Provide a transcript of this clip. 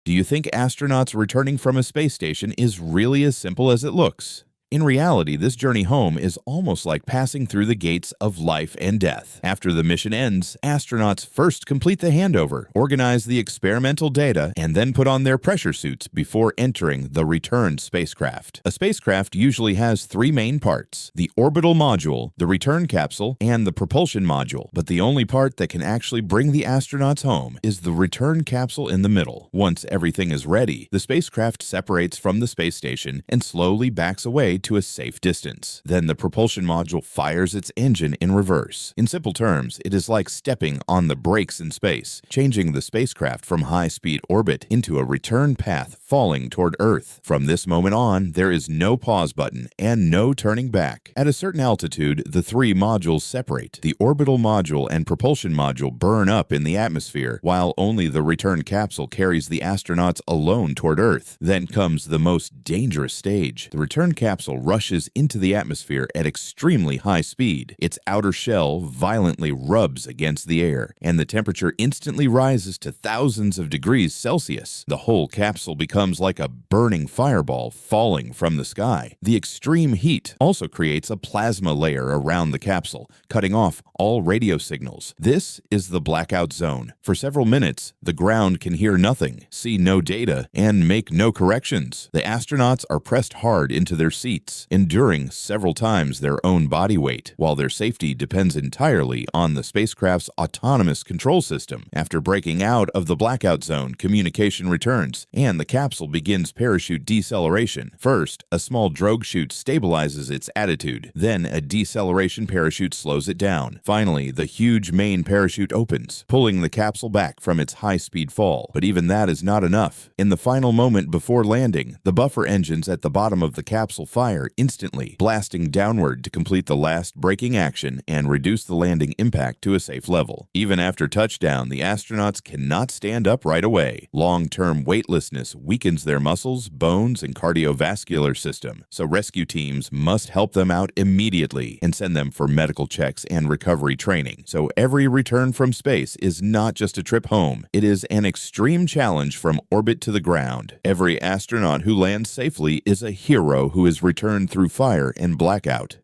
Do you think astronauts returning from a space station is really as simple as it looks? In reality, this journey home is almost like passing through the gates of life and death. After the mission ends, astronauts first complete the handover, organize the experimental data, and then put on their pressure suits before entering the returned spacecraft. A spacecraft usually has three main parts: the orbital module, the return capsule, and the propulsion module. But the only part that can actually bring the astronauts home is the return capsule in the middle. Once everything is ready, the spacecraft separates from the space station and slowly backs away to a safe distance. Then the propulsion module fires its engine in reverse. In simple terms, it is like stepping on the brakes in space, changing the spacecraft from high-speed orbit into a return path falling toward Earth. From this moment on, there is no pause button and no turning back. At a certain altitude, the three modules separate. The orbital module and propulsion module burn up in the atmosphere, while only the return capsule carries the astronauts alone toward Earth. Then comes the most dangerous stage. The return capsule rushes into the atmosphere at extremely high speed. Its outer shell violently rubs against the air, and the temperature instantly rises to thousands of degrees Celsius. The whole capsule becomes like a burning fireball falling from the sky. The extreme heat also creates a plasma layer around the capsule, cutting off all radio signals. This is the blackout zone. For several minutes, the ground can hear nothing, see no data, and make no corrections. The astronauts are pressed hard into their seats, enduring several times their own body weight, while their safety depends entirely on the spacecraft's autonomous control system. After breaking out of the blackout zone, communication returns, and the capsule begins parachute deceleration. First, a small drogue chute stabilizes its attitude. Then, a deceleration parachute slows it down. Finally, the huge main parachute opens, pulling the capsule back from its high-speed fall. But even that is not enough. In the final moment before landing, the buffer engines at the bottom of the capsule fire instantly, blasting downward to complete the last braking action and reduce the landing impact to a safe level. Even after touchdown, the astronauts cannot stand up right away. Long-term weightlessness weakens their muscles, bones, and cardiovascular system, so rescue teams must help them out immediately and send them for medical checks and recovery training. So every return from space is not just a trip home, it is an extreme challenge from orbit to the ground. Every astronaut who lands safely is a hero who is returned through fire and blackout.